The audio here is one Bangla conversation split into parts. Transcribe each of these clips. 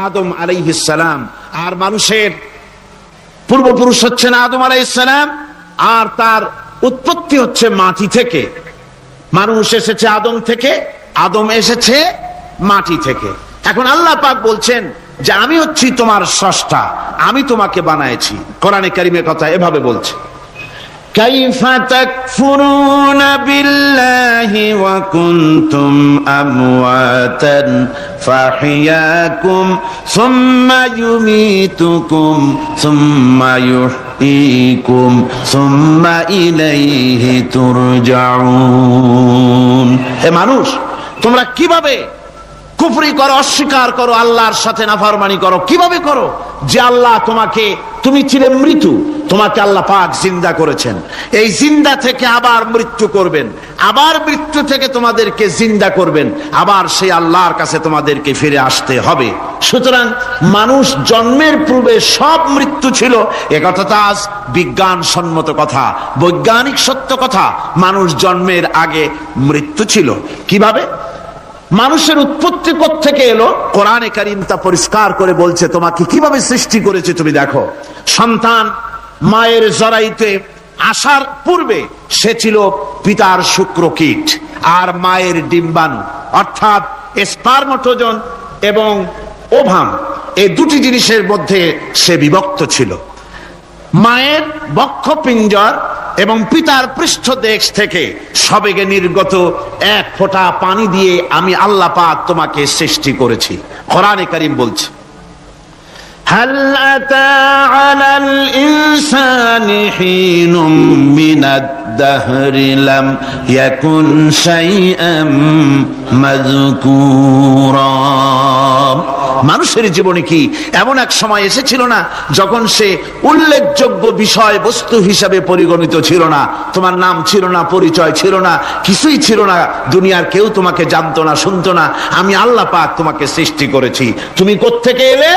আদম আলাইহিস সালাম। আর মানুষের পূর্বপুরুষ হচ্ছেন আদম আলাইহিস সালাম, আর তার উৎপত্তি হচ্ছে মাটি থেকে। মানুষ এসেছে আদম থেকে, আদম এসেছে মাটি থেকে। এখন আল্লাহ পাক বলছেন যে আমি হচ্ছি তোমার স্রষ্টা, আমি তোমাকে বানাইছি। কোরআনে কারীমের কথা এভাবে বলছে, কাইফা তাকফুরুনা বিল্লাহি ওয়া কুনতুম আমওয়াতান ফাহিয়াকুম সুম্মা ইউমীতুকুম সুম্মা ইউহয়ীকুম সুম্মা ইলাইহি তুরজাউন। হে মানুষ, তোমরা কিভাবে কুফরি করো, অস্বীকার করো, আল্লাহর সাথে নাফরমানি করো? কিভাবে করো? যে আল্লাহ তোমাকে, তুমি ছিলে মৃত্যু, তোমাকে আল্লাহ পাক জিন্দা করেছেন, এই জিন্দা থেকে আবার মৃত্যু করবেন, আবার মৃত্যু থেকে তোমাদেরকে জিন্দা করবেন, আবার সেই আল্লাহর কাছে তোমাদেরকে ফিরে আসতে হবে। সুতরাং মানুষ জন্মের পূর্বে সব মৃত্যু ছিল, একথা তো আজ বিজ্ঞান সম্মত কথা, বৈজ্ঞানিক সত্য কথা। মানুষ জন্মের আগে মৃত্যু ছিল। কিভাবে? মানুষের উৎপত্তি কোত্থেকে এলো? কোরআনে কারীম তা পরিষ্কার করে বলছে, তোমাকে কিভাবে সৃষ্টি করেছে তুমি দেখো। সন্তান মায়ের জরায়ুতে আসার পূর্বে সে ছিল পিতার শুক্রকীট আর মায়ের ডিম্বাণু, অর্থাৎ স্পার্মটোজোন এবং ওভাম, এই দুটি জিনিসের মধ্যে সে বিভক্ত ছিল। মায়ের বক্ষপিঞ্জর এবং পিতার পৃষ্ঠদেশ থেকে সবেগে নির্গত এক ফোঁটা পানি দিয়ে আমি আল্লাহ পাক তোমাকে সৃষ্টি করেছি। কোরআনে কারীম বলছে, হাল আতা আলাল ইনসানি হিনুম মিনাদ দাহরি লাম ইয়াকুন শাইআম মাযকুরা। মানুষের জীবনে কি এমন এক সময় এসেছিল না যখন সে উল্লেখযোগ্য বিষয় বস্তু হিসাবে পরিগণিত ছিল না? তোমার নাম ছিল না, পরিচয় ছিল না, কিছুই ছিল না, দুনিয়ার কেউ তোমাকে জানতো না, শুনতো না। আমি আল্লাহ পাক তোমাকে সৃষ্টি করেছি। তুমি কোত্থেকে এলে?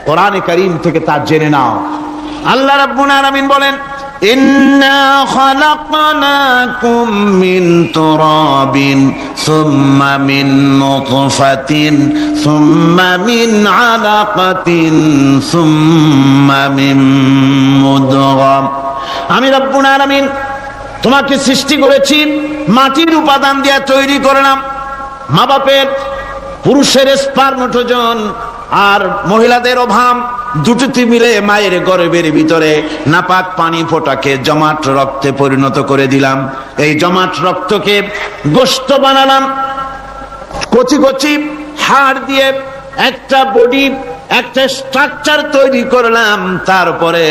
কোরআনে কারীম থেকে তা জেনে নাও। আল্লাহ রাব্বুল আলামিন বলেন, ইন্না খালাকনাকুম মিন তুরাবিন সুম্মা মিন নুতফাতিন সুম্মা মিন আলাকাতিন সুম্মা মিন মুদগা। আমি রব্বুল আলামিন তোমাকে সৃষ্টি করেছি, মাটির উপাদান দিয়ে তৈরি করলাম। মা বাপের, পুরুষের স্পার্মটোজোন আর মহিলাদের ওভাম দুটোতে মিলে মায়ের গর্ভের ভিতরে নাপাক পানি ফোটাকে জমাট রক্তে পরিণত করে দিলাম। এই জমাট রক্তকে গোশত বানালাম, কচি কচি হাড় দিয়ে একটা বডি, একটা স্ট্রাকচার তৈরি করলাম। তারপরে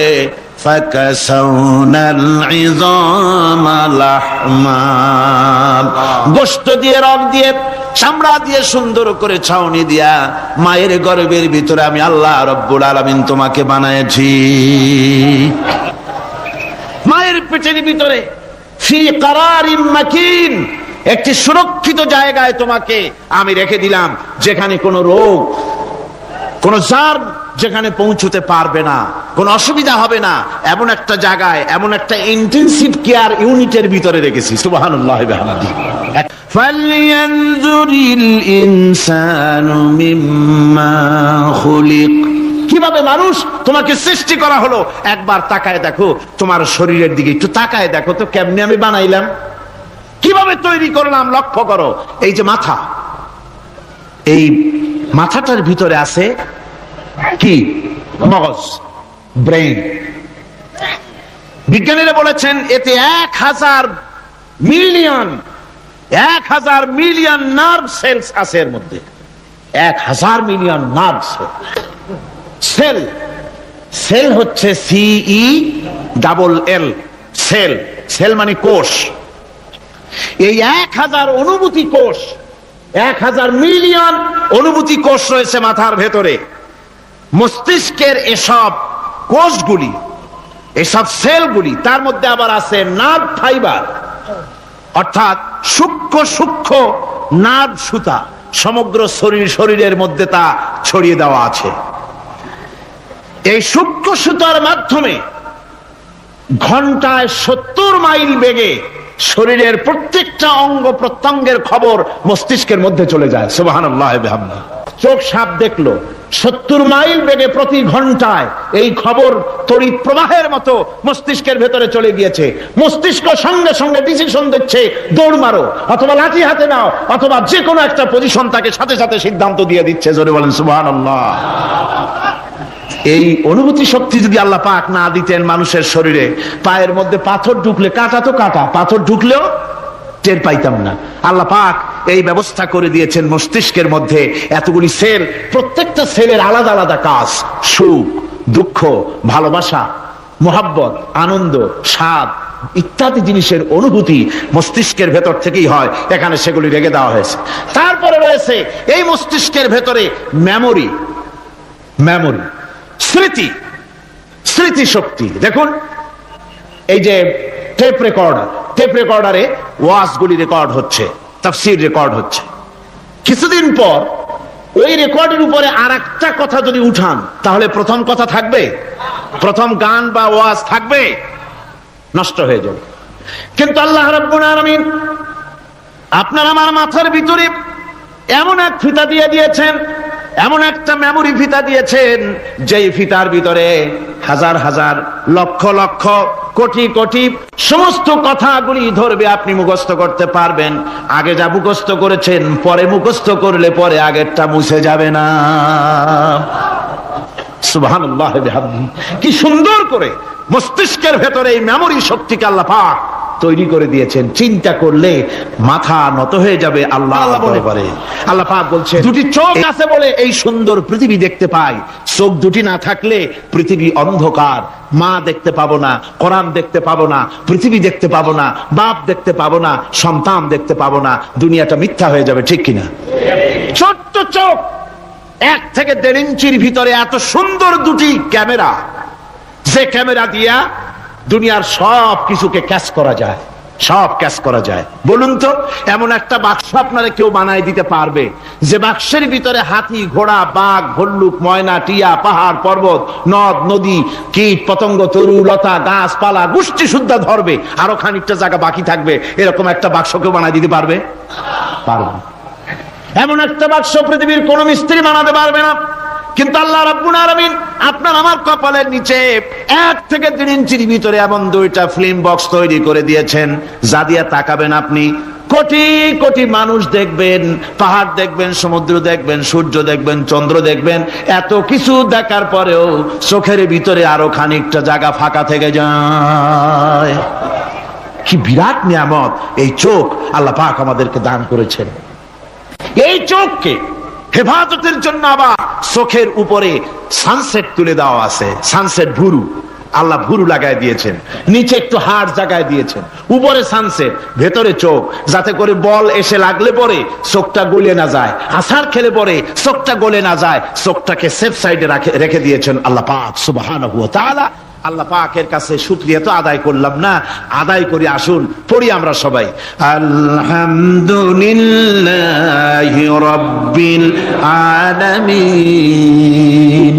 গোশত দিয়ে, রক দিয়ে, চামড়া দিয়ে সুন্দর করে ছাউনি দিয়া মায়ের গর্ভের ভিতরে আমি আল্লাহ রব্বুল আলামিন তোমাকে বানাইছি। মায়ের পেটের ভিতরে ফি কারারিম মাকিন, একটি সুরক্ষিত জায়গায় তোমাকে আমি রেখে দিলাম, যেখানে কোনো রোগ, কোন জার্ম যেখানে পৌঁছতে পারবে না, কোন অসুবিধা হবে না, এমন একটা জায়গায়, এমন একটা ইন্টেনসিভ কেয়ার ইউনিটের ভিতরে রেখেছি। সুবহানাল্লাহ ওয়া বিহামদিহি। ফালইয়ানজুরিল ইনসানু মিম্মা খুলিক। কিভাবে মানুষ তোমাকে সৃষ্টি করা হলো? একবার তাকায় দেখো, তোমার শরীরের দিকে একটু তাকায় দেখো তো, কেমনে আমি বানাইলাম, কিভাবে তৈরি করলাম, লক্ষ্য করো। এই যে মাথা, এই মাথাটার ভিতরে আছে কি? মগজ, ব্রেন। বিজ্ঞানীরা বলেছেন এতে 1000 মিলিয়ন নার্ভ সেলস আছে এর মধ্যে। 1000 মিলিয়ন নার্ভ সেল। সেল হচ্ছে CELL, সেল। সেল মানে কোষ। এই 1000 অনুভূতি কোষ, 1000 মিলিয়ন অনুভূতি কোষ রয়েছে মাথার ভেতরে। মস্তিষ্কের এসব কোষগুলি, এসব সেলগুলি, তার মধ্যে আবার আছে নার্ভ ফাইবার, অর্থাৎ সূক্ষ্ম সূক্ষ্ম নার্ভ সুতা। সমগ্র শরীরের মধ্যে তা ছড়িয়ে দেওয়া আছে। এই সূক্ষ্ম সুতার মাধ্যমে ঘন্টায় 70 মাইল বেগে শরীরের প্রত্যেকটা অঙ্গ প্রত্যঙ্গের খবর মস্তিষ্কের মধ্যে চলে যায়। সুবহানাল্লাহ ওয়া বিহামদিহি। চোখ সাপ দেখলো, 70 মাইল বেগে প্রতি ঘন্টায় এই খবর তড়িৎ প্রবাহের মতো মস্তিষ্কের ভেতরে চলে গিয়েছে। মস্তিষ্ক সঙ্গে সঙ্গে ডিসিশন দিচ্ছে, দৌড় মারো, অথবা লাঠি হাতে নাও, অথবা যে কোনো একটা পজিশন তাকে সাথে সাথে সিদ্ধান্ত দিয়ে দিচ্ছে। জোরে বলেন সুবহানাল্লাহ। এই অনুভূতি শক্তি যদি আল্লাহ পাক না দিতেন মানুষের শরীরে, পায়ের মধ্যে পাথর ঢুকলে, কাঁটা তো কাঁটা, পাথর ঢুকলেও টের পাইতাম না। আল্লাহ পাক এই ব্যবস্থা করে দিয়েছেন মস্তিষ্কের মধ্যে এতগুলি সেল, প্রত্যেকটা সেলের আলাদা আলাদা কাজ। সুখ, দুঃখ, ভালোবাসা, মোহাব্বত, আনন্দ, স্বাদ ইত্যাদি জিনিসের অনুভূতি মস্তিষ্কের ভেতর থেকেই হয়। এখানে সেগুলি রেখে দেওয়া হয়েছে। তারপরে রয়েছে এই মস্তিষ্কের ভেতরে মেমোরি, স্মৃতি, স্মৃতি শক্তি। দেখুন এই যে টেপ রেকর্ডারে ওয়াজগুলি রেকর্ড হচ্ছে, তাফসীর রেকর্ড হচ্ছে। কিছুদিন পর ওই রেকর্ডের উপরে আরেকটা কথা যদি উঠান, তাহলে প্রথম কথা থাকবে? প্রথম গান বা ওয়াজ থাকবে? নষ্ট হয়ে যাবে। কিন্তু আল্লাহ রাব্বুল আলামিন আপনার আমার মাথার ভিতরে এমন এক ফিতা দিয়ে দিয়েছেন, এমন একটা মেমোরি ফিতা দিয়েছেন, যেই ফিতার ভিতরে হাজার হাজার, লক্ষ লক্ষ, কোটি কোটি সমস্ত কথাগুলি ধরবে, আপনি মুখস্থ করতে পারবেন। আগে যা মুখস্থ করেছেন, পরে মুখস্থ করলে পরে আগেরটা মুছে যাবে না। সুবহানাল্লাহ বিহামদিহি। কি সুন্দর করে মস্তিষ্কের ভেতরে এই মেমোরি শক্তিকে আল্লাহ পাক তৈরি করে দিয়েছেন। চিন্তা করলে মাথা নত হয়ে যাবে। আল্লাহ আল্লাহ পাক বলছেন, দুটি চোখ আছে বলে এই সুন্দর পৃথিবী দেখতে পাই। চোখ দুটি না থাকলে পৃথিবী অন্ধকার। মা দেখতে পাবো না, কোরআন দেখতে পাবো না, পৃথিবী দেখতে পাবো না, বাপ দেখতে পাবো না, সন্তান দেখতে পাবো না, দুনিয়াটা মিথ্যা হয়ে যাবে। ঠিক কিনা? ছোট্ট চোখ, 1 থেকে 1.5 ইঞ্চির ভিতরে এত সুন্দর দুটি ক্যামেরা, যে ক্যামেরা দিয়া দুনিয়ার সব কিছুকে ক্যাচ করা যায়, সব ক্যাচ করা যায়। বলুন তো, এমন একটা বাক্স আপনারা কেউ বানায় দিতে পারবে যে বাক্সের ভিতরে হাতি, ঘোড়া, বাঘ, ভল্লুক, ময়না, টিয়া, পাহাড়, পর্বত, নদ, নদী, কীট, পতঙ্গ, তরু, লতা, গাছপালা, গোষ্ঠী সুদ্ধা ধরবে, আরো খানিকটা জায়গা বাকি থাকবে, এরকম একটা বাক্স কেউ বানায় দিতে পারবে? পারবে। এমন একটা বাক্স পৃথিবীর কোন মিস্ত্রি বানাতে পারবে না। কিন্তু আল্লাহ রাব্বুল আলামিন আপনার আমার কপালের নিচে 1 থেকে 1.5 ইঞ্চির ভিতরে এমন 2টা ফিল্ম বক্স তৈরি করে দিয়েছেন, যা দিয়ে তাকাবেন আপনি কোটি কোটি মানুষ দেখবেন, পাহাড় দেখবেন, সমুদ্র দেখবেন, সূর্য দেখবেন, চন্দ্র দেখবেন। এত কিছু দেখার পরেও চোখের ভিতরে আরো খানিকটা জায়গা ফাঁকা থেকে যায়। কি বিরাট নিয়ামত এই চোখ আল্লাহ পাক আমাদেরকে দান করেছেন। এই চোখকে হেফাজতের জন্য আবার চোখের উপরে সানসেট তুলে দেওয়া আছে। সানসেট ভুরু, আল্লাহ ভুরু লাগায় দিয়েছেন, নিচে একটু হাড় জায়গায় দিয়েছেন, উপরে সানসেট, ভেতরে চোখ, যাতে করে বল এসে লাগলে পরে চোখটা গলে না যায়, আছাড় খেলে পরে চোখটা গলে না যায়, চোখটাকে সেফ সাইডে রেখে দিয়েছেন আল্লাহ পাক সুবহানাহু ওয়া তাআলা। আল্লাহ পাকের কাছে শুকরিয়া তো আদায় করলাম না, আদায় করি। আসুন পড়ি আমরা সবাই, আলহামদুলিল্লাহি রাব্বিল আলামিন।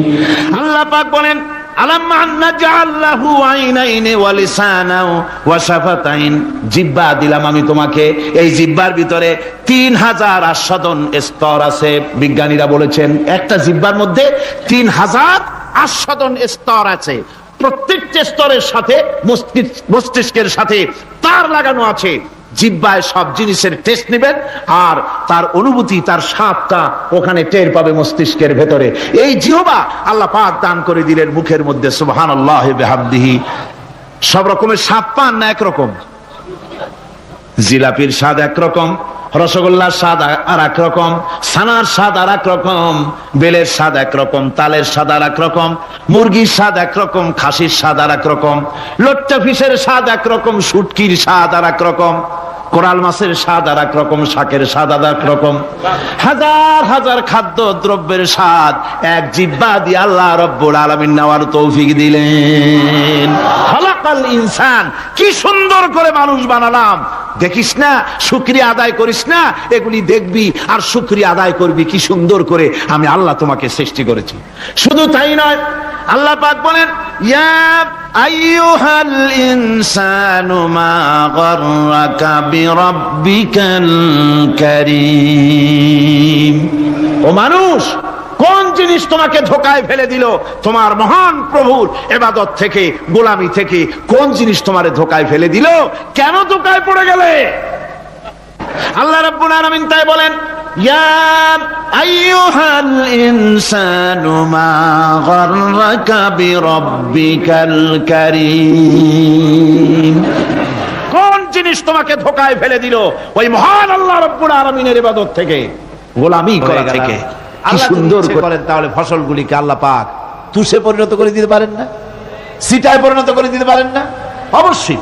আল্লাহ পাক বলেন, আলাম নাজআল লাহু আইনাইনি ওয়া লিসানাও ওয়া শাফাতাইন। জিহ্বা দিলাম আমি তোমাকে, এই জিহ্বার ভিতরে 3000 আস্বাদন স্তর আছে। বিজ্ঞানীরা বলেছেন একটা জিহ্বার মধ্যে 3000 আস্বাদন স্তর আছে। প্রত্যেকটা স্তরের সাথে মস্তিষ্কের সাথে তার লাগানো আছে। জিহ্বায় সব জিনিসের টেস্ট নেবেন, আর তার অনুভূতি, তার স্বাদটা ওখানে টের পাবে মস্তিষ্কের ভেতরে। এই জিহ্বা আল্লাহ পাক দান করে দিলেন মুখের মধ্যে। সুবহানাল্লাহি বিহামদিহি। সব রকমের স্বাদ পান না একরকম? জিলাপির স্বাদ একরকম, রসগোল্লার স্বাদ আর এক রকম, ছানার স্বাদ আর এক রকম, বেলের স্বাদ একরকম, তালের স্বাদ আর এক রকম, মুরগির স্বাদ একরকম, খাসির স্বাদ আর এক রকম, লোট্টা ফিশের স্বাদ একরকম, শুটকির স্বাদ আর এক রকম, কোরাল মাছের স্বাদ আর এক রকম, শাকের স্বাদ আর এক রকম। হাজার হাজার খাদ্য দ্রব্যের স্বাদ এক জিহ্বা দিয়ে আল্লাহ রব্বুল আলামিন নেওয়ার তৌফিক দিলেন। খালাকাল ইনসান, কি সুন্দর করে মানুষ বানালাম। দেখিস না, শুকরিয়া আদায় করিস না, এগুলি দেখবি আর শুকরিয়া আদায় করবি কি সুন্দর করে আমি আল্লাহ তোমাকে সৃষ্টি করেছি। শুধু তাই নয়, আল্লাহ পাক বলেন, ইয়া আইয়ুহাল ইনসানু মা গাররাকা বিরাব্বিকাল কারীম। ও মানুষ, কোন জিনিস তোমাকে ধোকায় ফেলে দিল? তোমার মহান প্রভুর ইবাদত থেকে, গোলামি থেকে কোন জিনিস তোমারে ধোকায় ফেলে দিল? কেন ধোকায় পড়ে গেলে? আল্লাহ রাব্বুল আলামিন তাই বলেন, ইয়া আইয়ুহাল ইনসানু মা গাররাকা বিরাব্বিকাল কারীম। কোন জিনিস তোমাকে ধোকায় ফেলে দিল? ওই মহান আল্লাহ রাব্বুল আলামিনের ইবাদত থেকে, গোলামি করা থেকে। কি সুন্দর করেন তাহলে ফসলগুলিকে আল্লাহ পাক তুষে পরিণত করে দিতে পারেন না? সিটায় পরিণত করে দিতে পারেন না? অবশ্যই।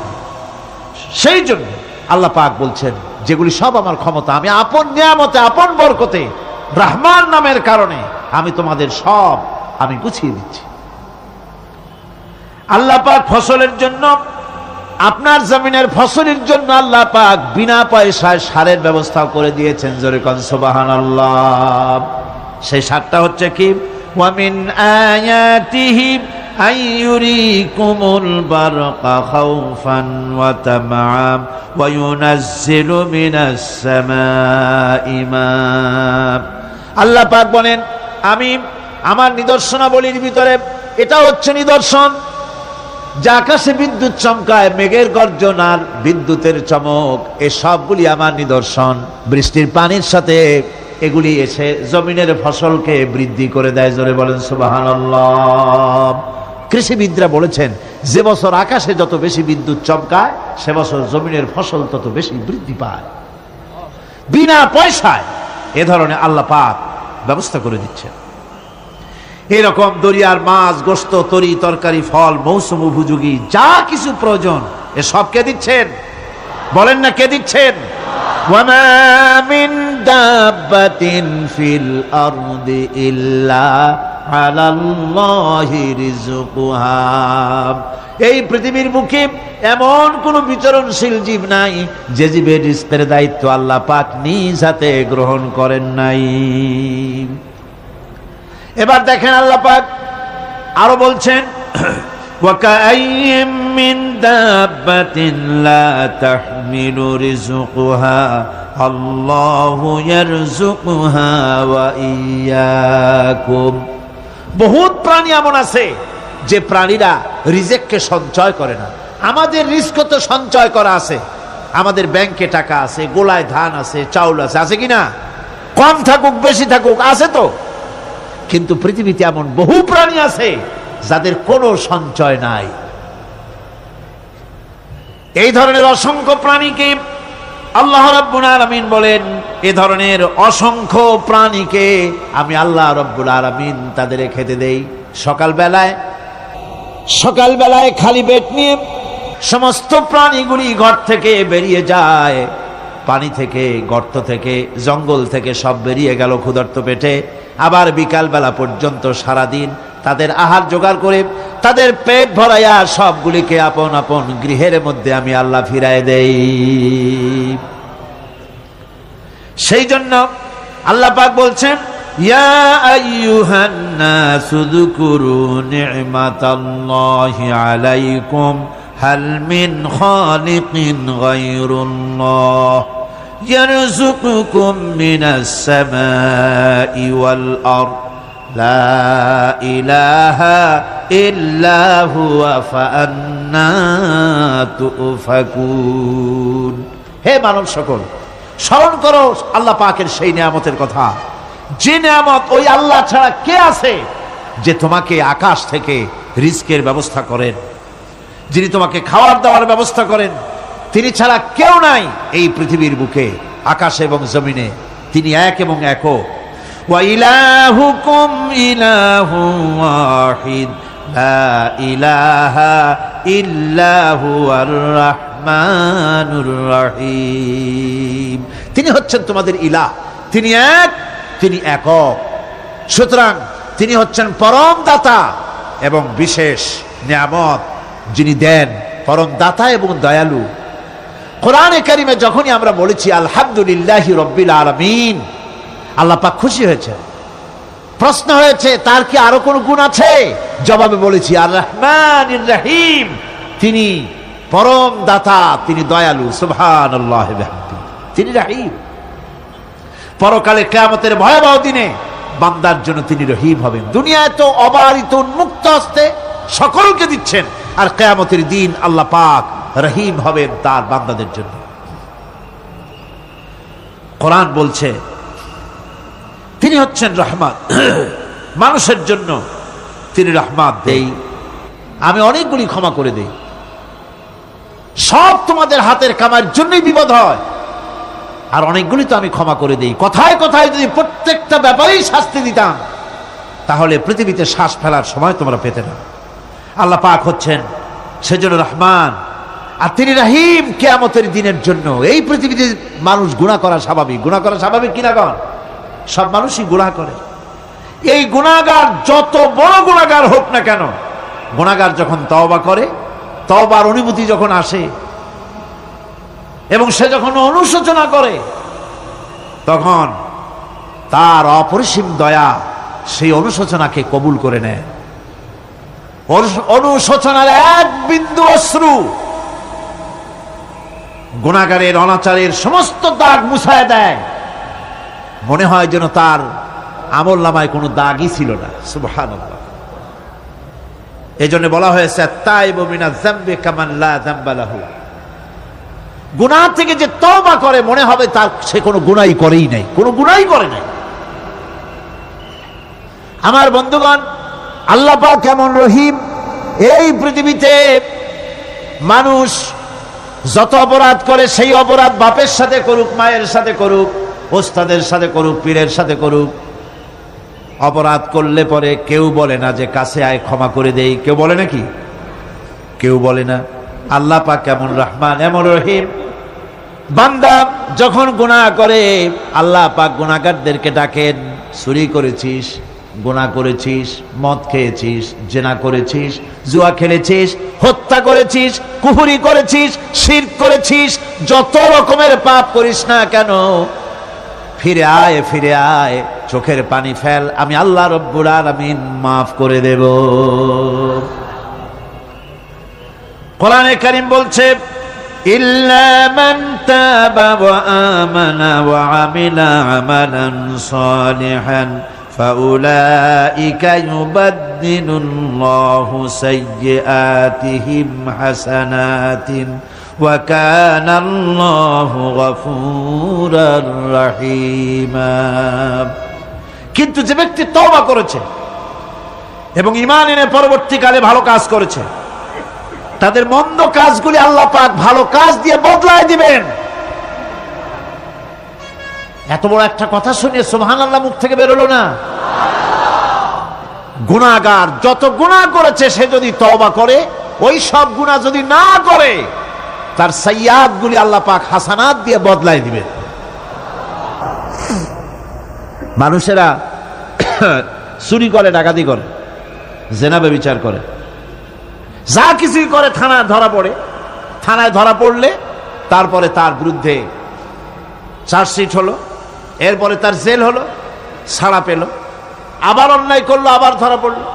সেই জন্য আল্লাহ পাক বলছেন, যেগুলি সব আমার ক্ষমতা, আমি আপন নিয়ামতে, আপন বরকতে, রহমান নামের কারণে আমি তোমাদের সব আমি গুছিয়ে দিচ্ছি। আল্লাহ পাক ফসলের জন্য, আপনার জমিনের ফসলের জন্য আল্লাহ পাক বিনা পয়সায় সারের ব্যবস্থা করে দিয়েছেন। জোরে কোন সুবহানাল্লাহ। সেই সারটা হচ্ছে কি? ওয়া মিন আয়াতিহি আইয়ুরিকুমুল বারকা খাউফান ওয়া তামআম ওয়া ইউনাজ্জিলু মিনাস সামাই মা। আল্লাহ পাক বলেন, আমি আমার নিদর্শনাবলীর ভিতরে এটা হচ্ছে নিদর্শন, যে আকাশে বিদ্যুৎ চমকায়, মেঘের গর্জন আর বিদ্যুতের চমক, এ সবগুলি আমার নিদর্শন। বৃষ্টির পানির সাথে এগুলি এসে জমিনের ফসলকে বৃদ্ধি করে দেয়। জোরে বলেন সুবহানাল্লাহ। কৃষিবিদরা বলেছেন, যে বছর আকাশে যত বেশি বিদ্যুৎ চমকায়, সে বছর জমিনের ফসল তত বেশি বৃদ্ধি পায়। বিনা পয়সায় এ ধরনের আল্লাহ পাক ব্যবস্থা করে দিচ্ছেন। এরকম দরিয়ার মাছ, গোশত, তরি তরকারি, ফল, মৌসুম উপযোগী যা কিছু প্রয়োজন, এ সব কে দিচ্ছেন? বলেন না, কে দিচ্ছেন? ওয়ামা মিন দাব্বাতিন ফিল আরদি ইল্লা আলাল্লাহি রিজকুহা। এই পৃথিবীর বুকে এমন কোন বিচরণশীল জীব নাই যে জীবের রিজকের দায়িত্ব আল্লাহ পাক নিজ হাতে গ্রহণ করেন নাই। এবার দেখেন আল্লাহ পাক আরো বলছেন, ওয়াকাইয়্যিম মিন দাব্বাতিন লা তাহমিলু রিজকুহা আল্লাহু ইয়ারযুকুহা ওয়া ইয়্যাকুম। বহুত প্রাণী এমন আছে যে প্রাণীরা রিজেককে সঞ্চয় করে না। আমাদের রিজক তো সঞ্চয় করা আছে, আমাদের ব্যাংকে টাকা আছে, গোলায় ধান আছে, চাউল আছে, আছে কিনা? কম থাকুক বেশি থাকুক, আছে তো। কিন্তু পৃথিবীতে এমন বহু প্রাণী আছে যাদের কোনো সঞ্চয় নাই। এই ধরনের অসংখ্য প্রাণীকে আল্লাহ রাব্বুল আলামিন বলেন, এ ধরনের অসংখ্য প্রাণীকে আমি আল্লাহ রাব্বুল আলামিন তাদের খেতে দেই। সকালবেলায় খালি পেট নিয়ে সমস্ত প্রাণীগুলি ঘর থেকে বেরিয়ে যায়, পানি থেকে, গর্ত থেকে, জঙ্গল থেকে সব বেরিয়ে গেল ক্ষুধার্ত পেটে। আবার বিকাল বেলা পর্যন্ত সারাদিন তাদের আহার জোগাড় করে তাদের পেট ভরাইয়া সবগুলিকে আপন আপন গৃহের মধ্যে আমি আল্লাহ ফিরায় দেই। সেই জন্য আল্লাহ পাক বলছেন, ইয়া আইয়ুহান নাসু যকুরু নি'মাতাল্লাহি আলাইকুম হাল মিন খালিকিন গায়রুল্লাহ ইয়ারযুকুকুম মিনাস সামাই ওয়াল আরদ লা ইলাহা ইল্লা হুয়া ফাআন্না তুফাকুন। হে মানব সকল, স্মরণ করো আল্লাহ পাকের সেই নিয়ামতের কথা, যে নিয়ামত ওই আল্লাহ ছাড়া কে আছে, যে তোমাকে আকাশ থেকে রিজকের ব্যবস্থা করেন, যিনি তোমাকে খাওয়ার দাওয়ার ব্যবস্থা করেন। তিনি ছাড়া কেউ নাই এই পৃথিবীর বুকে, আকাশে এবং জমিনে। তিনি এক এবং একক। ওয়া ইলাহুকুম ইলাহুন ওয়াহিদ লা ইলাহা ইল্লা হুয়ার রাহমানুর রহিম। তিনি হচ্ছেন তোমাদের ইলাহ, তিনি এক, তিনি একক। সুতরাং তিনি হচ্ছেন পরম দাতা এবং বিশেষ নিয়ামত যিনি দেন, পরম দাতা এবং দয়ালু। কোরআনে কারিমে যখনই আমরা বলেছি আলহামদুলিল্লাহি রাব্বিল আলামিন, আল্লাহ পাক খুশি হয়েছে। প্রশ্ন হয়েছে তার কি আরো কোন গুণ আছে? জবাবে বলেছি আর রহমানির রহিম, তিনি পরম দাতা, তিনি দয়ালু। সুবহানাল্লাহি ওয়া বিহামদিহি, তিনি রহিম। পরকালে কিয়ামতের ভয়াবহ দিনে বান্দার জন্য তিনি রহিম হবেন। দুনিয়ায় তো অবারিত উন্মুক্ত হস্তে সকলকে দিচ্ছেন, আর কিয়ামতের দিন আল্লাহ পাক রহিম হবেন তার বান্দাদের জন্য। কোরআন বলছে তিনি হচ্ছেন রহমান, মানুষের জন্য তিনি রহমত দেই, আমি অনেকগুলি ক্ষমা করে দেই। সব তোমাদের হাতের কামার জন্যই বিপদ হয়, আর অনেকগুলি তো আমি ক্ষমা করে দেই। কথায় কথায় যদি প্রত্যেকটা ব্যাপারেই শাস্তি দিতাম, তাহলে পৃথিবীতে শ্বাস ফেলার সময় তোমরা পেতে না। আল্লাহ পাক হচ্ছেন সেজন্য রহমান, আর তিনি রহিম কিয়ামতের দিনের জন্য। এই পৃথিবীতে মানুষ গুনাহ করা স্বাভাবিক, গুনাহ করা স্বাভাবিক কিনা কন? সব মানুষই গুনাহ করে। এই গুনাহগার যত বড় গুনাহগার হোক না কেন, গুনাহগার যখন তওবা করে, তওবার অনুভূতি যখন আসে এবং সে যখন অনুশোচনা করে, তখন তার অপরিসীম দয়া সেই অনুশোচনাকে কবুল করে নেয়। অনুশোচনার এক বিন্দু অশ্রু গুনাহগারের অনাচারের সমস্ত দাগ মুছায় দেয়। মনে হয় যেন তার আমলনামায় কোনো দাগই ছিল না। সুবহানাল্লাহ। এজন্য বলা হয়েছে তাইবু মিনাজ যামবি কামান লা যামবা লাহু। গুনাহ থেকে যে তওবা করে মনে হবে তার সে কোনো গুনাহই করেই নাই, কোনো গুনাহই করে নাই। আমার বন্ধুগণ, আল্লাহ পাক কেমন রহিম! এই পৃথিবীতে মানুষ যত অপরাধ করে, সেই অপরাধ বাপের সাথে করুক, মায়ের সাথে করুক, ওস্তাদের সাথে করুক, পীরের সাথে করুক, অপরাধ করলে পরে কেউ বলে না যে কাছে আয় ক্ষমা করে দেই। কেউ বলে নাকি? কেউ বলে না। আল্লাহ পাক কেমন রহমান, এমন রহিম! বান্দা যখন গুনাহ করে, আল্লাহ পাক গুনাহগারদেরকে ডাকেন, চুরি করেছিস, গুনাহ করেছিস, মদ খেয়েছিস, জিনা করেছিস, জুয়া খেলেছিস, হত্যা করেছিস, কুফরি করেছিস, শিরক করেছিস, যত রকমের পাপ করিস না কেন, ফিরে আয়, ফিরে আয়, চোখের পানি ফেল, আমি আল্লাহ রব্বুল আলামিন মাফ করে দেব। কোরআনে কারীম বলছে ইল্লা মান তাবা ওয়া আমানা ওয়া আমিলা আমালান সালিহান ফাউলাইকা ইউবাদদিলুল্লাহু সাইয়্যাতিহিম হাসানাতিন ওয়া কানা আল্লাহু গফুরার রহিমা। কিন্তু যে ব্যক্তি তওবা করেছে এবং ঈমান এনে পরবর্তীকালে ভালো কাজ করেছে, তাদের মন্দ কাজগুলি আল্লাহ পাক ভালো কাজ দিয়ে বদলায় দিবেন। এত বড় একটা কথা শুনে সুবহানাল্লাহ মুখ থেকে বেরোলো না? গুনাহগার যত গুনাহ করেছে সে যদি তওবা করে, ওই সব গুনাহ যদি না করে, তার সাইয়্যাতগুলি আল্লাহ পাক হাসানাত দিয়ে বদলায় দিবেন। মানুষেরা চুরি করে, ডাকাতি করে, জিনা ব্যভিচার করে, যা কিছুই করে, থানায় ধরা পড়ে। থানায় ধরা পড়লে তারপরে তার বিরুদ্ধে চার্জশিট হলো, এরপরে তার জেল হলো, ছাড়া পেল, আবার অন্যায় করলো, আবার ধরা পড়লো,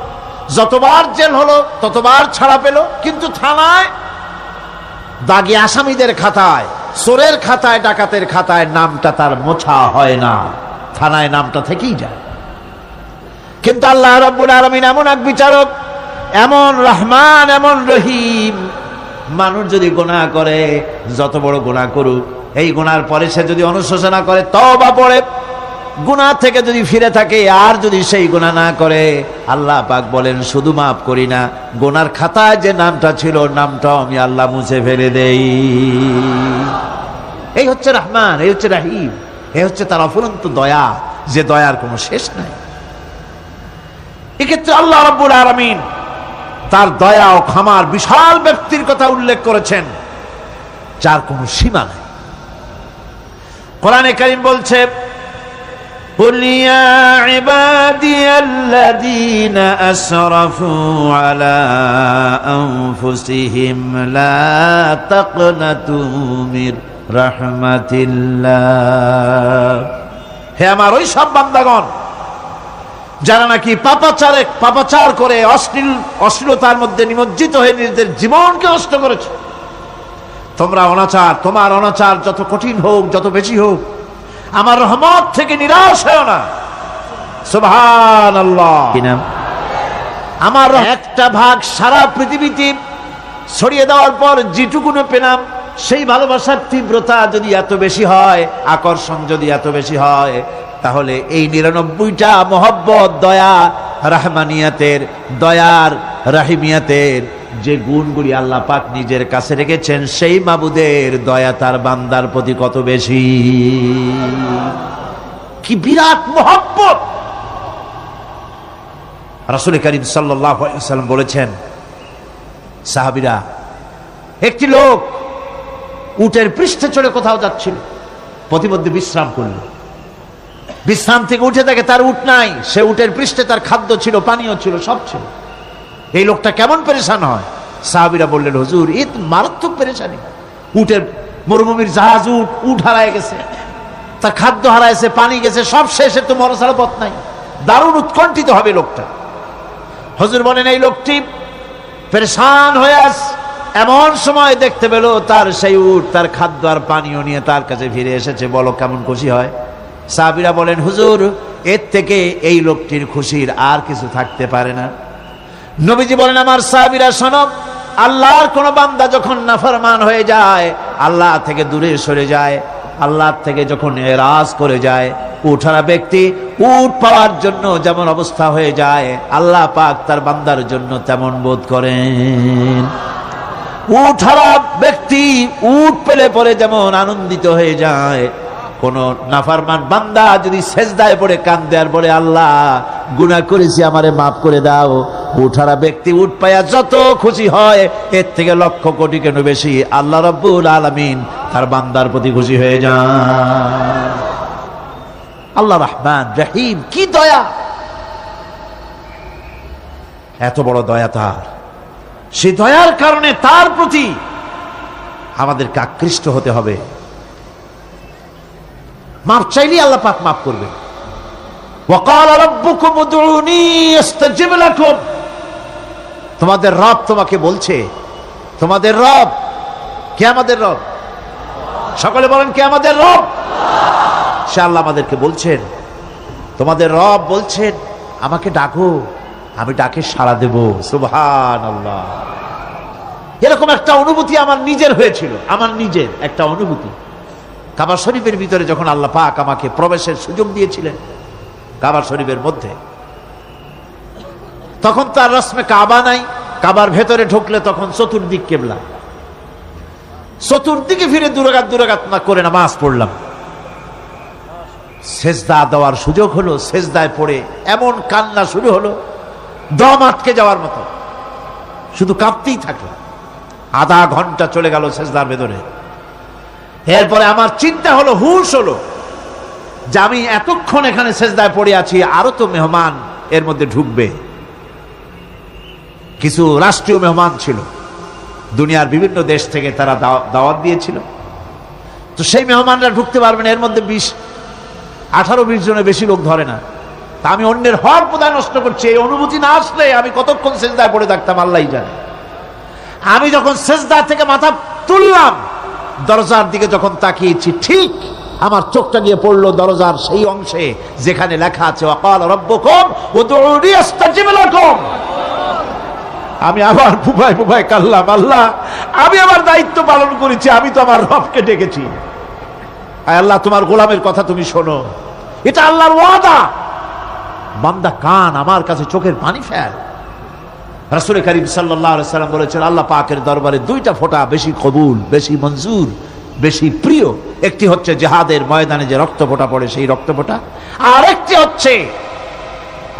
যতবার জেল হলো ততবার ছাড়া পেল, কিন্তু থানায় দাগী আসামিদের খাতায়, চোরের খাতায়, ডাকাতের খাতায় নামটা তার মোছা হয় না, থানায় নামটা থেকেই যায়। কিন্তু আল্লাহ রাব্বুল আলামিন এমন এক বিচারক, এমন রহমান, এমন রহিম, মানুষ যদি গুনাহ করে, যত বড় গুনাহ করুক, এই গুনার পরে সে যদি অনুশোচনা করে, তওবা পড়ে, গুনাহ থেকে যদি ফিরে থাকে, আর যদি সেই গুনাহ না করে, আল্লাহ পাক বলেন শুধু মাফ করি না, গুনার খাতায় যে নামটা ছিল, নামটাও আমি আল্লাহ মুছে ফেলে দেই। এই হচ্ছে রহমান, এই হচ্ছে রহিম, এই হচ্ছে তার অফুরন্ত দয়া, যে দয়ার কোনো শেষ নাই। এক্ষেত্রে আল্লাহ রাব্বুল আলামিন তার দয়া ও ক্ষমার বিশাল ব্যক্তির কথা উল্লেখ করেছেন, যার কোনো সীমা নাই। কোরআনে কারীম বলছে قل يا عبادي الذين أسرفوا على أنفسهم لا تقنطوا من رحمة الله। হে আমার ওই সব বান্দাগণ যারা নাকি পাপাচার করে, অশ্লীলতার মধ্যে নিমজ্জিত হয়ে নিজেদের জীবনকে নষ্ট করেছে, তোমার অনাচার যত কঠিন হোক, যত বেশি হোক, আমার রহমত থেকে নিরাশ হয় না। সুবহানাল্লাহ। আমার একটা ভাগ সারা পৃথিবীতে ছড়িয়ে দেওয়ার পর যেটুকুনো পেলাম, সেই ভালোবাসার তীব্রতা যদি এত বেশি হয়, আকর্ষণ যদি এত বেশি হয়, তাহলে এই 99টা মহব্বত, দয়া, রাহমানিয়াতের, দয়ার, রাহিমিয়াতের যে গুণগুলি আল্লাহ পাক নিজের কাছে রেখেছেন, সেই মাবুদের দয়া তার বান্দার প্রতি কত বেশি। কি বিরাট মহব্বত! রাসূল করিম সাল্লাল্লাহু আলাইহি ওয়াসাল্লাম বলেছেন, সাহাবীরা, একটি লোক উটের পৃষ্ঠে চড়ে কোথাও যাচ্ছিল, প্রতিমধ্যে বিশ্রাম করল। বিশ্রাম থেকে উঠে দেখে তার উট নাই। সে উটের পৃষ্ঠে তার খাদ্য ছিল, পানীয় ছিল, সব ছিল। এই লোকটা কেমন পেরেশান হয়? সাহাবীরা বললেন, হুজুর, এ তো মারাত্মক পেরেশানি। উটের মরুভূমির জাহাজ, উট হারায় গেছে, তার খাদ্য হারাইছে, পানি গেছে, সব শেষে তো মরা ছাড়া পথ নাই। দারুণ উৎকণ্ঠিত হবে লোকটা। হুজুর বলেন, এই লোকটি পেরেশান হয়ে আস। এমন সময় দেখতে পেল তার সেই উট তার খাদ্য আর পানীয় নিয়ে তার কাছে ফিরে এসেছে। বলো কেমন খুশি হয়? সাহাবীরা বলেন, হুজুর, এর থেকে এই লোকটির খুশির আর কিছু থাকতে পারে না। নবীজি বলেন, আমার সাহাবীরা শোনো, আল্লাহর কোন বান্দা যখন নাফরমান হয়ে যায়, আল্লাহ থেকে দূরে সরে যায়, আল্লাহ থেকে যখন এরাজ করে যায়, উঠারা ব্যক্তি উট পাওয়ার জন্য যেমন অবস্থা হয়ে যায়, আল্লাহ পাক তার বান্দার জন্য তেমন বোধ করেন। উঠারা ব্যক্তি উট পেলে পরে যেমন আনন্দিত হয়ে যায়, কোন নাফরমান বান্দা যদি সেজদায় পড়ে কান্দে আর বলে, আল্লাহ, গুনাহ করেছি, আমারে মাফ করে দাও, উঠারা ব্যক্তি উট পায়া যত খুশি হয়, এর থেকে লক্ষ কোটি কেন বেশি আল্লাহ রাব্বুল আলামিন তার বান্দার প্রতি খুশি হয়ে যান। আল্লাহ রহমান রহিম, কি দয়া! এত বড় দয়া তার। সেই দয়ার কারণে তার প্রতি আমাদেরকে আকৃষ্ট হতে হবে। মাফ চাইলেই আল্লাহ পাক মাফ করবে। ওয়াকাল রাব্বুকুম উদউনি আস্তাজিব লাকুম। তোমাদের রব তোমাকে বলছে, তোমাদের রব কে? আমাদের রব। সকলে বলেন, কে আমাদের রব? সে আল্লাহ আমাদেরকে বলছেন, তোমাদের রব বলছেন, আমাকে ডাকো, আমি ডাকে সাড়া দেব। সুবহানাল্লাহ। এরকম একটা অনুভূতি আমার নিজের হয়েছিল, আমার নিজের একটা অনুভূতি। কাবা শরীফের ভিতরে যখন আল্লাহ পাক আমাকে প্রবেশের সুযোগ দিয়েছিলেন, কাবা শরীফের মধ্যে, তখন তার রসমে কাবা নাই। কাবার ভেতরে ঢুকলে তখন চতুর্দিক কিবলা, চতুর্দিকে ফিরে দুরাকাত না করে নামাজ পড়লাম। সেজদা দেওয়ার সুযোগ হলো, সেজদায় পড়ে এমন কান্না শুরু হলো, দম আটকে যাওয়ার মতো, শুধু কাঁপতেই থাকলো। আধা ঘন্টা চলে গেল সেজদার ভেতরে। এরপরে আমার চিন্তা হলো, হুঁশ হলো, যে আমি এতক্ষণ এখানে সেজদায় পড়ে আছি, আরো তো মেহমান এর মধ্যে ঢুকবে। কিছু রাষ্ট্রীয় মেহমান ছিল, দুনিয়ার বিভিন্ন দেশ থেকে তারা দাওয়াত দিয়েছিল। তো সেই মেহমানরা ঢুকতে পারবে না, এর মধ্যে 18-20 জনের বেশি লোক ধরে না। তা আমি অন্যের হক বোধহয় নষ্ট করছি, এই অনুভূতি না আসলে আমি কতক্ষণ সেজদায় পড়ে থাকতাম আল্লাহই জানে। আমি যখন সেজদা থেকে মাথা তুললাম, দরজার দিকে যখন তাকিয়েছি, ঠিক আমার চোখটা গিয়ে পড়লো দরজার সেই অংশে যেখানে লেখা আছে, ওয়াকাল রাব্বুকুম উদউনি আস্তাজিব লাকুম। আমি আবার ফুফায় কাল্লাম, আল্লাহ, আমি আমার দায়িত্ব পালন করেছি, আমি তো আমার রবকে ডেকেছি। আল্লাহ, তোমার গোলামের কথা তুমি শোনো, এটা আল্লাহর ওয়াদা। বান্দা কান, আমার কাছে চোখের পানি ফেল। রাসূল করিম সাল্লাল্লাহু আলাইহি ওয়াসাল্লাম বলেছেন, আল্লাহ পাকের দরবারে 2টা ফোঁটা বেশি কবুল, বেশি মঞ্জুর, বেশি প্রিয়। একটি হচ্ছে জিহাদের ময়দানে যে রক্ত ফোঁটা পড়ে, সেই রক্ত ফোঁটা। আর একটি হচ্ছে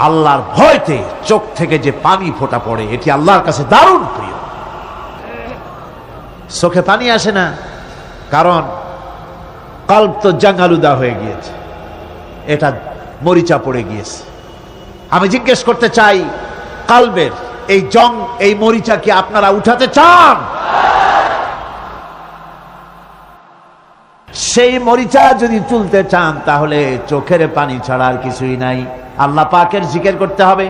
আল্লাহর ভয়তে চোখ থেকে যে পানি ফোঁটা পড়ে, এটি আল্লাহর কাছে দারুণ প্রিয়। চোখে পানি আসে না, কারণ কলব তো জাঙ্গালুদা হয়ে গিয়েছে, এটা মরিচা পড়ে গিয়েছে। আমি জিজ্ঞেস করতে চাই, কলবের এই জং, এই মরিচা কি আপনারা উঠাতে চান? সেই মরিচা যদি তুলতে চান, তাহলে চোখের পানি ছাড়া আর কিছুই নাই। আল্লাহ পাকের জিকির করতে হবে।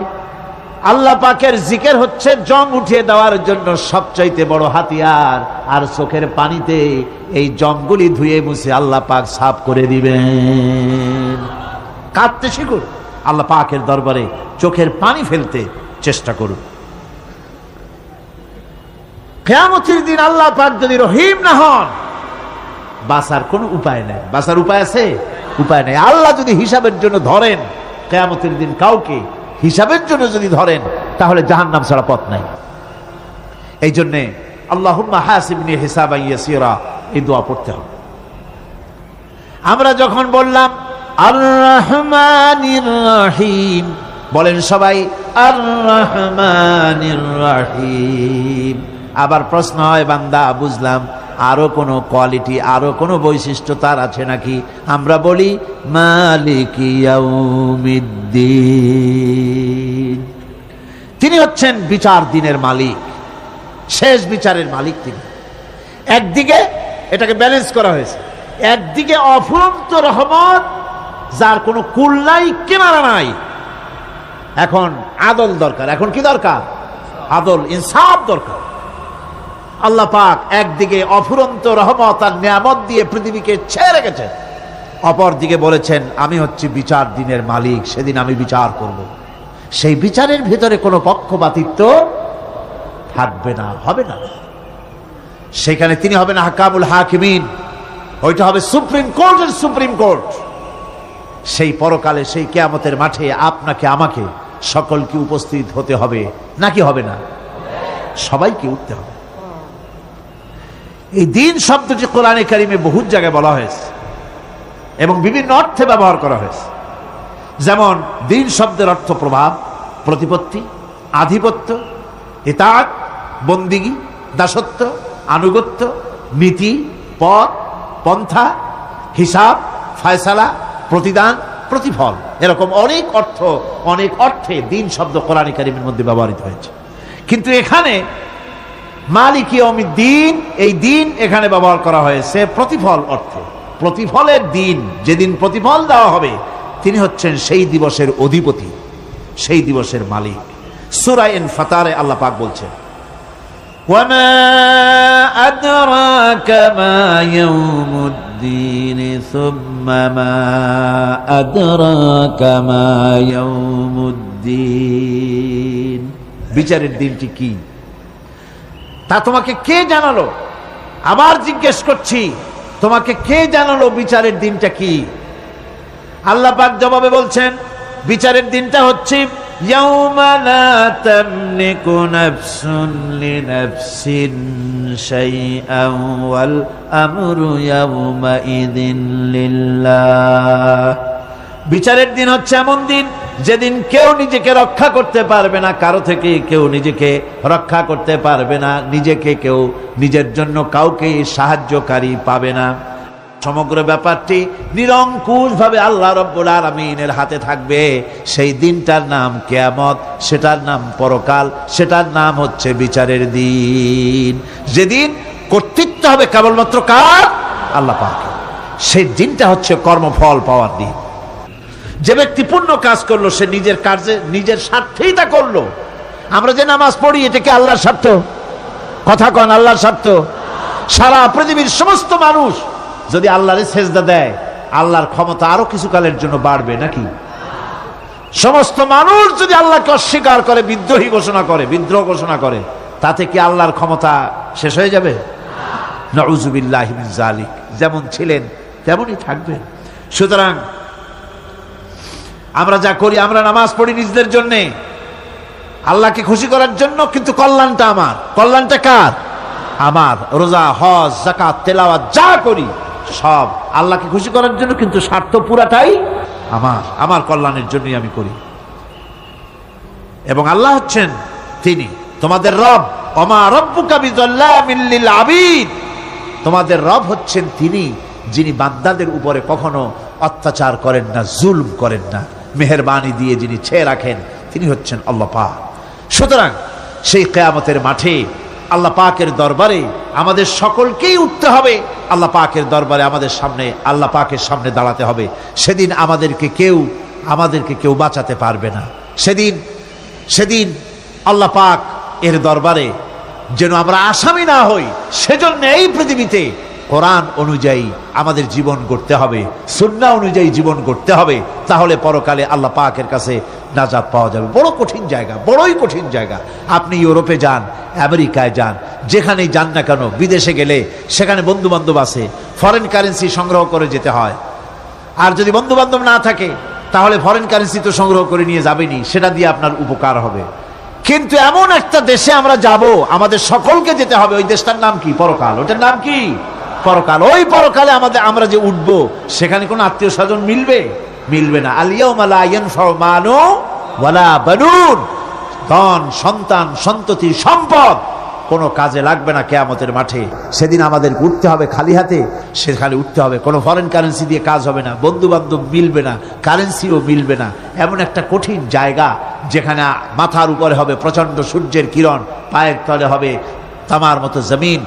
আল্লাহ পাকের জিকির হচ্ছে জং উঠিয়ে দেওয়ার জন্য সবচাইতে বড় হাতিয়ার। আর চোখের পানিতে এই জংগুলি ধুয়ে মুছে আল্লাহ পাক সাফ করে দিবেন। কাঁদতে শিখুন, আল্লাহ পাকের দরবারে চোখের পানি ফেলতে চেষ্টা করুন। কিয়ামতের দিন আল্লাহ পাক যদি রহিম না হন, বাঁচার কোনো উপায় নেই। বাঁচার উপায় আছে? উপায় নেই। আল্লাহ যদি হিসাবের জন্য ধরেন কিয়ামতের দিন কাউকে, হিসাবের জন্য যদি ধরেন, তাহলে জাহান্নাম ছাড়া পথ নাই। এই জন্যে আল্লাহুম্মা হাসিবনি হিসাবান ইয়াসীরা, এই দোয়া পড়তে হবে। আমরা যখন বললাম আর রহমানির রহিম, বলেন সবাই আর রহমানির রহিম। আবার প্রশ্ন হয়, বান্দা বুঝলাম, আরো কোনো কোয়ালিটি, আরো কোনো বৈশিষ্ট্য তার আছে নাকি? আমরা বলি মালিকি ইয়াউমিদ্দিন, তিনি হচ্ছেন বিচার দিনের মালিক, শেষ বিচারের মালিক তিনি। একদিকে এটাকে ব্যালেন্স করা হয়েছে, একদিকে অফুরন্ত রহমত, যার কোনো কুল নাই, কিনারা নাই। এখন আদল দরকার। এখন কি দরকার? আদল, ইনসাফ দরকার। আল্লাহ পাক একদিকে অফুরন্ত রহমত আর নিয়ামত দিয়ে পৃথিবীকে ছেড়ে রেখেছেন, অপর দিকে বলেছেন আমি হচ্ছি বিচার দিনের মালিক, সেদিন আমি বিচার করব। সেই বিচারের ভিতরে কোনো পক্ষপাতিত্ব থাকবে না, হবে না। সেখানে তিনি হবেন হাকামুল হাকিমিন, ওইটা হবে সুপ্রিম কোর্টের সুপ্রিম কোর্ট। সেই পরকালে, সেই কিয়ামতের মাঠে আপনাকে আমাকে সকলকে উপস্থিত হতে হবে, নাকি হবে না? সবাইকে উঠতে হবে। এই দিন শব্দটি কোরআনে কারিমে বহুত জায়গায় বলা হয়েছে এবং বিভিন্ন অর্থে ব্যবহার করা হয়েছে। যেমন দিন শব্দের অর্থ প্রভাব, প্রতিপত্তি, আধিপত্য, ইতাআত, বন্দিগি, দাসত্ব, আনুগত্য, নীতি, পথ, পন্থা, হিসাব, ফয়সালা, প্রতিদান, প্রতিফল, এরকম অনেক অর্থ, অনেক অর্থে দিন শব্দ কোরআনে কারিমের মধ্যে ব্যবহৃত হয়েছে। কিন্তু এখানে মালিক ইয়াউমিদ্দিন, এই দিন এখানে ব্যবহার করা হয়েছে প্রতিফল অর্থে। প্রতিফলের দিন, যেদিন প্রতিফল দেওয়া হবে, তিনি হচ্ছেন সেই দিবসের অধিপতি, সেই দিবসের মালিক। সূরা ইনফিতারে আল্লাহ পাক বলছেন ওয়ামা আদরাকা মা ইয়াউমুদ্দিন সুম্মা মা আদরাকা মা ইয়াউমুদ্দিন, বিচারের দিনটি কি তা তোমাকে কে জানালো? আবার জিজ্ঞেস করছি, তোমাকে কে জানালো বিচারের দিনটা কি? আল্লাহ পাক জবাবে বলছেন বিচারের দিনটা হচ্ছে ইয়াউমা লা তামলিকু নাফসুন লিনাফসিন শাইআন ওয়াল আমরু ইয়াউমা ইযিন লিল্লাহ। বিচারের দিন হচ্ছে এমন দিন যেদিন কেউ নিজেকে রক্ষা করতে পারবে না, কারো থেকে কেউ নিজেকে রক্ষা করতে পারবে না, নিজেকে কেউ নিজের জন্য কাউকে সাহায্যকারী পাবে না। সমগ্র ব্যাপারটি নিরঙ্কুশ ভাবে আল্লাহ রাব্বুল আলামিনের হাতে থাকবে। সেই দিনটার নাম কিয়ামত, সেটার নাম পরকাল, সেটার নাম হচ্ছে বিচারের দিন। যেদিন কর্তৃত্ব হবে কেবলমাত্র কার? আল্লাহ পাকের। সেই দিনটা হচ্ছে কর্মফল পাওয়ার দিন। যে ব্যক্তি পূর্ণ কাজ করলো, সে নিজের কাজে নিজের স্বার্থেই তা করলো। আমরা যে নামাজ পড়ি, এটা কি আল্লাহর স্বার্থ? কথা কন, আল্লাহর স্বার্থ? সারা পৃথিবীর সমস্ত মানুষ যদি আল্লাহরে সেজদা দেয়, আল্লাহর ক্ষমতা আরো কিছু কালের জন্য বাড়বে নাকি? সমস্ত মানুষ যদি আল্লাহকে অস্বীকার করে, বিদ্রোহী ঘোষণা করে, বিদ্রোহ ঘোষণা করে, তাতে কি আল্লাহর ক্ষমতা শেষ হয়ে যাবে? নাউযুবিল্লাহি মিন যালিক। যেমন ছিলেন তেমনই থাকবেন। সুতরাং আমরা যা করি, আমরা নামাজ পড়ি নিজেদের জন্য, আল্লাহকে খুশি করার জন্য, কিন্তু কল্যাণটা আমার। কল্যাণটা কার? আমার। রোজা, হজ, যাকাত, তেলাওয়াত যা করি সব আল্লাহকে খুশি করার জন্য, কিন্তু স্বার্থ পুরাটাই আমার, আমার কল্যাণের জন্যই আমি করি। এবং আল্লাহ হচ্ছেন তিনি তোমাদের রব। ওমা রব্বুকা বিযাল্লামিল লিল আবিদ, তোমাদের রব হচ্ছেন তিনি যিনি বান্দাদের উপরে কখনো অত্যাচার করেন না, জুলম করেন না, মেহেরবানি দিয়ে যিনি ছেয়ে রাখেন, তিনি হচ্ছেন আল্লাহ পাক। সুতরাং সেই কিয়ামতের মাঠে আল্লাহ পাকের দরবারে আমাদের সকলকেই উঠতে হবে। আল্লাহ পাকের দরবারে আমাদের সামনে, আল্লাহ পাকের সামনে দাঁড়াতে হবে। সেদিন আমাদেরকে কেউ বাঁচাতে পারবে না। সেদিন আল্লাহ পাক এর দরবারে যেন আমরা আসামি না হই, সেজন্য এই পৃথিবীতে কোরআন অনুযায়ী আমাদের জীবন গড়তে হবে, সুন্নাহ অনুযায়ী জীবন গড়তে হবে, তাহলে পরকালে আল্লাহ পাকের কাছে নাজাত পাওয়া যাবে। বড় কঠিন জায়গা, বড়ই কঠিন জায়গা। আপনি ইউরোপে যান, আমেরিকায় যান, যেখানেই যান না কেন, বিদেশে গেলে সেখানে বন্ধু বান্ধব আছে, ফরেন কারেন্সি সংগ্রহ করে যেতে হয়। আর যদি বন্ধু বান্ধব না থাকে তাহলে ফরেন কারেন্সি তো সংগ্রহ করে নিয়ে যাবেনি, সেটা দিয়ে আপনার উপকার হবে। কিন্তু এমন একটা দেশে আমরা যাব, আমাদের সকলকে যেতে হবে, ওই দেশটার নাম কি? পরকাল। ওটার নাম কি? পরকাল। ওই পরকালে আমরা যে উঠবো, সেখানে কোনো আত্মীয় স্বজন মিলবে? মিলবে না। আল ইয়াউমা লা ইয়ানফাউ মালুন ওয়ালা বানুন, ধন, সন্তান, সন্ততি, সম্পদ কোনো কাজে লাগবে না কিয়ামতের মাঠে। সেদিন আমাদের উঠতে হবে খালি হাতে, সেখানে উঠতে হবে। কোনো ফরেন কারেন্সি দিয়ে কাজ হবে না, বন্ধু বান্ধব মিলবে না, কারেন্সিও মিলবে না। এমন একটা কঠিন জায়গা, যেখানে মাথার উপরে হবে প্রচন্ড সূর্যের কিরণ, পায়ের তলে হবে তামার মতো জমিন।